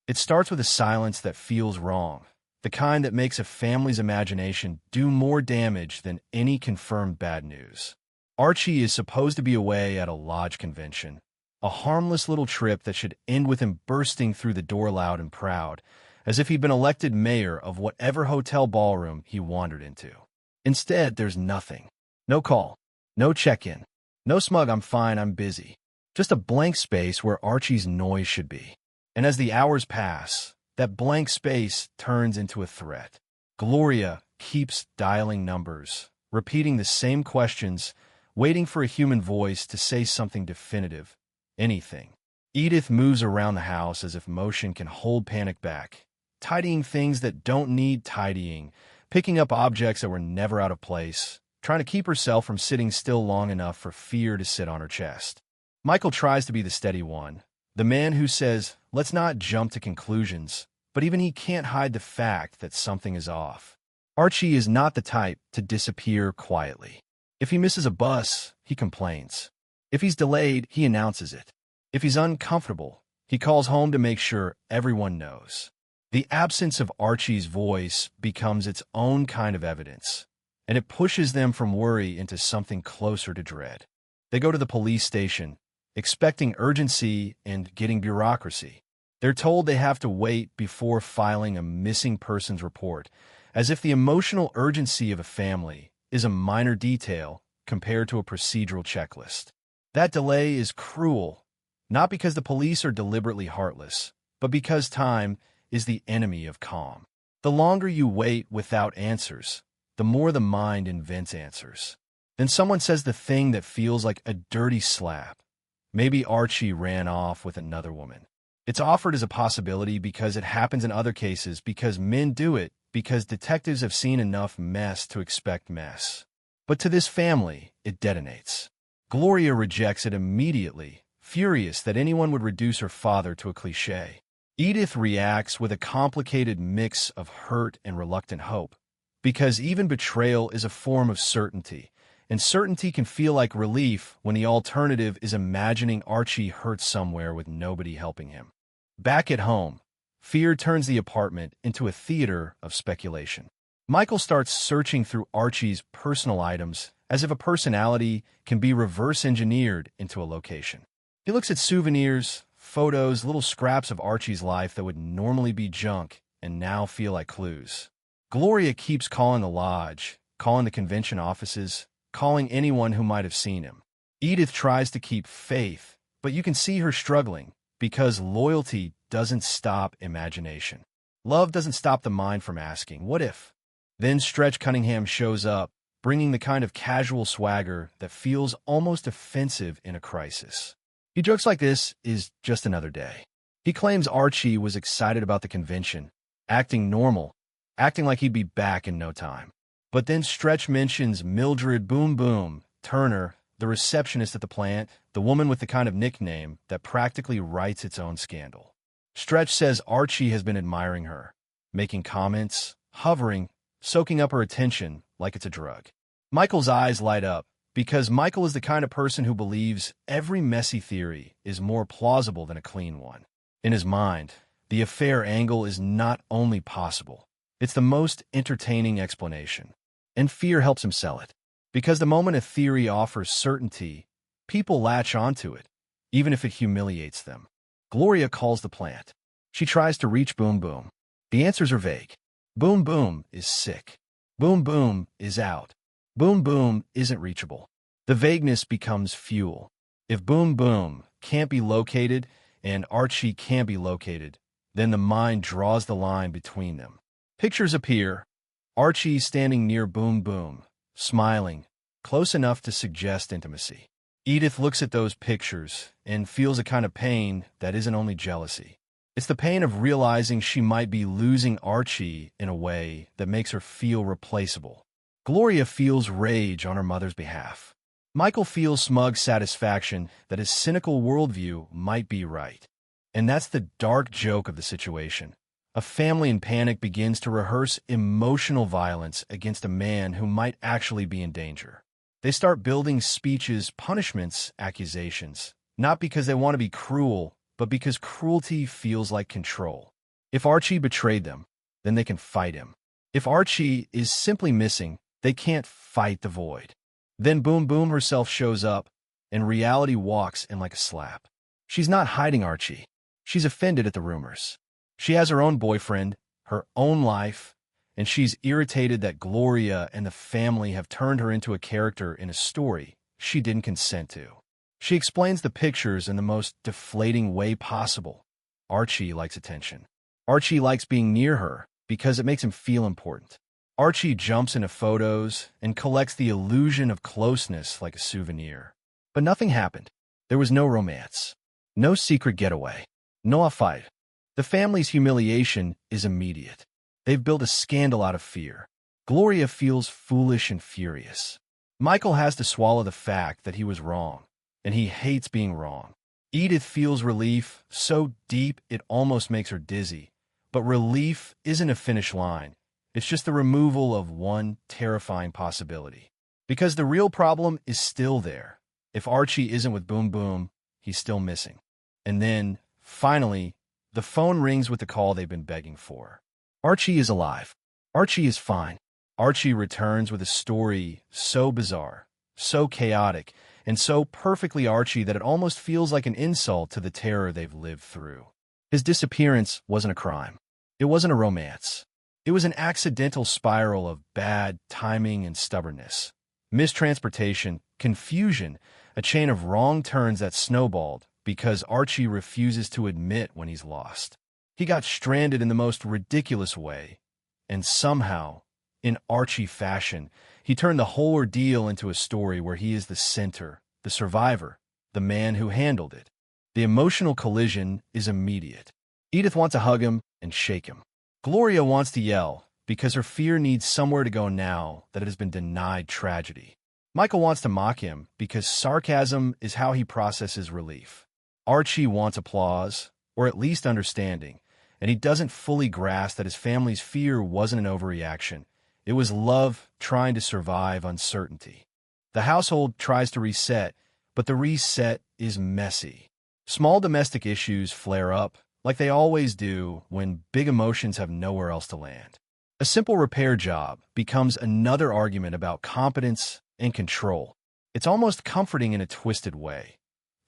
It starts with a silence that feels wrong, the kind that makes a family's imagination do more damage than any confirmed bad news. Archie is supposed to be away at a lodge convention, a harmless little trip that should end with him bursting through the door loud and proud, as if he'd been elected mayor of whatever hotel ballroom he wandered into. Instead, there's nothing. No call, no check-in, no smug "I'm fine, I'm busy." Just a blank space where Archie's noise should be. And as the hours pass, that blank space turns into a threat. Gloria keeps dialing numbers, repeating the same questions, waiting for a human voice to say something definitive, anything. Edith moves around the house as if motion can hold panic back, tidying things that don't need tidying, picking up objects that were never out of place, trying to keep herself from sitting still long enough for fear to sit on her chest. Michael tries to be the steady one, the man who says, "Let's not jump to conclusions," but even he can't hide the fact that something is off. Archie is not the type to disappear quietly. If he misses a bus, he complains. If he's delayed, he announces it. If he's uncomfortable, he calls home to make sure everyone knows. The absence of Archie's voice becomes its own kind of evidence, and it pushes them from worry into something closer to dread. They go to the police station, expecting urgency and getting bureaucracy. They're told they have to wait before filing a missing persons report, as if the emotional urgency of a family is a minor detail compared to a procedural checklist. That delay is cruel, not because the police are deliberately heartless, but because time is the enemy of calm. The longer you wait without answers, the more the mind invents answers. Then someone says the thing that feels like a dirty slap. Maybe Archie ran off with another woman. It's offered as a possibility because it happens in other cases, because men do it, because detectives have seen enough mess to expect mess. But to this family, it detonates. Gloria rejects it immediately, furious that anyone would reduce her father to a cliché. Edith reacts with a complicated mix of hurt and reluctant hope, because even betrayal is a form of certainty, and certainty can feel like relief when the alternative is imagining Archie hurt somewhere with nobody helping him. Back at home, fear turns the apartment into a theater of speculation. Michael starts searching through Archie's personal items as if a personality can be reverse-engineered into a location. He looks at souvenirs, photos, little scraps of Archie's life that would normally be junk and now feel like clues. Gloria keeps calling the lodge, calling the convention offices, calling anyone who might have seen him. Edith tries to keep faith, but you can see her struggling because loyalty doesn't stop imagination. Love doesn't stop the mind from asking, what if? Then Stretch Cunningham shows up, bringing the kind of casual swagger that feels almost offensive in a crisis. He jokes like this is just another day. He claims Archie was excited about the convention, acting normal, acting like he'd be back in no time. But then Stretch mentions Mildred Boom Boom Turner, the receptionist at the plant, the woman with the kind of nickname that practically writes its own scandal. Stretch says Archie has been admiring her, making comments, hovering, soaking up her attention like it's a drug. Michael's eyes light up, because Michael is the kind of person who believes every messy theory is more plausible than a clean one. In his mind, the affair angle is not only possible, it's the most entertaining explanation. And fear helps him sell it. Because the moment a theory offers certainty, people latch onto it, even if it humiliates them. Gloria calls the plant. She tries to reach Boom Boom. The answers are vague. Boom Boom is sick. Boom Boom is out. Boom Boom isn't reachable. The vagueness becomes fuel. If Boom Boom can't be located and Archie can't be located, then the mind draws the line between them. Pictures appear. Archie standing near Boom Boom, smiling, close enough to suggest intimacy. Edith looks at those pictures and feels a kind of pain that isn't only jealousy. It's the pain of realizing she might be losing Archie in a way that makes her feel replaceable. Gloria feels rage on her mother's behalf. Michael feels smug satisfaction that his cynical worldview might be right. And that's the dark joke of the situation. A family in panic begins to rehearse emotional violence against a man who might actually be in danger. They start building speeches, punishments, accusations, not because they want to be cruel, but because cruelty feels like control. If Archie betrayed them, then they can fight him. If Archie is simply missing, they can't fight the void. Then Boom Boom herself shows up, and reality walks in like a slap. She's not hiding Archie. She's offended at the rumors. She has her own boyfriend, her own life, and she's irritated that Gloria and the family have turned her into a character in a story she didn't consent to. She explains the pictures in the most deflating way possible. Archie likes attention. Archie likes being near her because it makes him feel important. Archie jumps into photos and collects the illusion of closeness like a souvenir. But nothing happened. There was no romance. No secret getaway. No fight. The family's humiliation is immediate. They've built a scandal out of fear. Gloria feels foolish and furious. Michael has to swallow the fact that he was wrong, and he hates being wrong. Edith feels relief so deep it almost makes her dizzy. But relief isn't a finish line. It's just the removal of one terrifying possibility. Because the real problem is still there. If Archie isn't with Boom Boom, he's still missing. And then, finally, the phone rings with the call they've been begging for. Archie is alive. Archie is fine. Archie returns with a story so bizarre, so chaotic, and so perfectly Archie that it almost feels like an insult to the terror they've lived through. His disappearance wasn't a crime. It wasn't a romance. It was an accidental spiral of bad timing and stubbornness. Mistransportation, confusion, a chain of wrong turns that snowballed because Archie refuses to admit when he's lost. He got stranded in the most ridiculous way, and somehow, in Archie fashion, he turned the whole ordeal into a story where he is the center, the survivor, the man who handled it. The emotional collision is immediate. Edith wants to hug him and shake him. Gloria wants to yell because her fear needs somewhere to go now that it has been denied tragedy. Michael wants to mock him because sarcasm is how he processes relief. Archie wants applause, or at least understanding, and he doesn't fully grasp that his family's fear wasn't an overreaction. It was love trying to survive uncertainty. The household tries to reset, but the reset is messy. Small domestic issues flare up, like they always do when big emotions have nowhere else to land. A simple repair job becomes another argument about competence and control. It's almost comforting in a twisted way.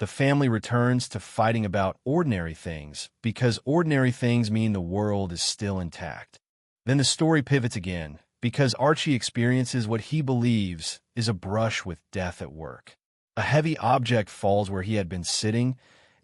The family returns to fighting about ordinary things because ordinary things mean the world is still intact. Then the story pivots again because Archie experiences what he believes is a brush with death at work. A heavy object falls where he had been sitting,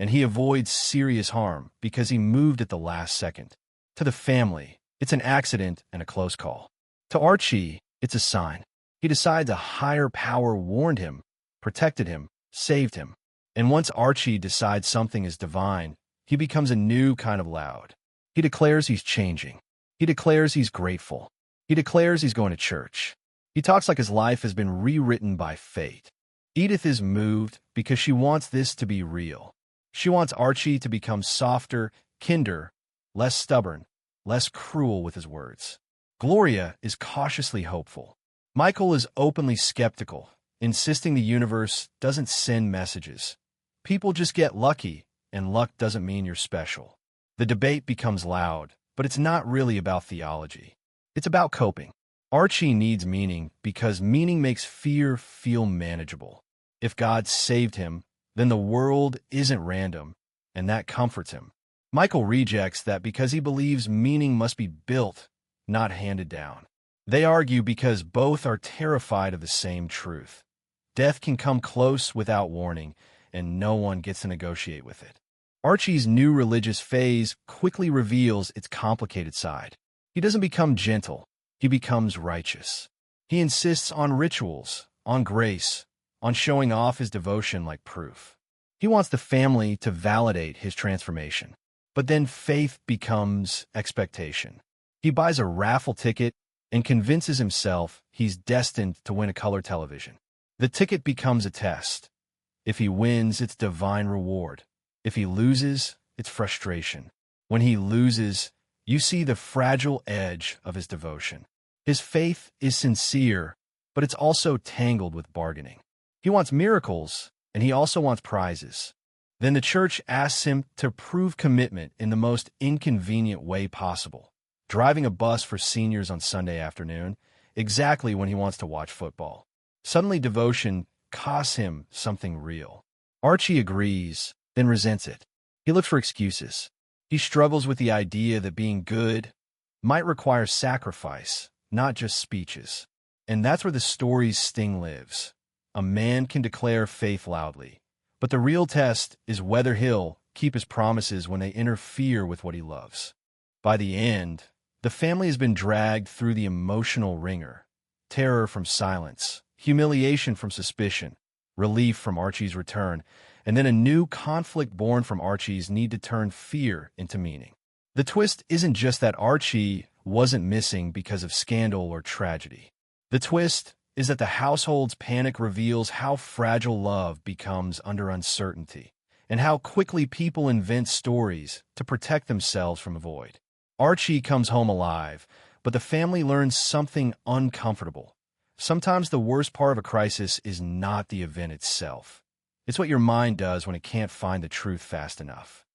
and he avoids serious harm because he moved at the last second. To the family, it's an accident and a close call. To Archie, it's a sign. He decides a higher power warned him, protected him, saved him. And once Archie decides something is divine, he becomes a new kind of loud. He declares he's changing. He declares he's grateful. He declares he's going to church. He talks like his life has been rewritten by fate. Edith is moved because she wants this to be real. She wants Archie to become softer, kinder, less stubborn, less cruel with his words. Gloria is cautiously hopeful. Michael is openly skeptical, insisting the universe doesn't send messages. People just get lucky, and luck doesn't mean you're special. The debate becomes loud, but it's not really about theology. It's about coping. Archie needs meaning because meaning makes fear feel manageable. If God saved him, then the world isn't random, and that comforts him. Michael rejects that because he believes meaning must be built, not handed down. They argue because both are terrified of the same truth. Death can come close without warning, and no one gets to negotiate with it. Archie's new religious phase quickly reveals its complicated side. He doesn't become gentle, he becomes righteous. He insists on rituals, on grace, on showing off his devotion like proof. He wants the family to validate his transformation. But then faith becomes expectation. He buys a raffle ticket and convinces himself he's destined to win a color television. The ticket becomes a test. If he wins, it's divine reward. If he loses, it's frustration. When he loses, you see the fragile edge of his devotion. His faith is sincere, but it's also tangled with bargaining. He wants miracles, and he also wants prizes. Then the church asks him to prove commitment in the most inconvenient way possible, driving a bus for seniors on Sunday afternoon, exactly when he wants to watch football. Suddenly, devotion costs him something real. Archie agrees, then resents it. He looks for excuses. He struggles with the idea that being good might require sacrifice, not just speeches. And that's where the story's sting lives. A man can declare faith loudly, but the real test is whether he'll keep his promises when they interfere with what he loves. By the end, the family has been dragged through the emotional ringer. Terror from silence, humiliation from suspicion, relief from Archie's return, and then a new conflict born from Archie's need to turn fear into meaning. The twist isn't just that Archie wasn't missing because of scandal or tragedy. The twist is that the household's panic reveals how fragile love becomes under uncertainty, and how quickly people invent stories to protect themselves from a void. Archie comes home alive, but the family learns something uncomfortable. Sometimes the worst part of a crisis is not the event itself. It's what your mind does when it can't find the truth fast enough.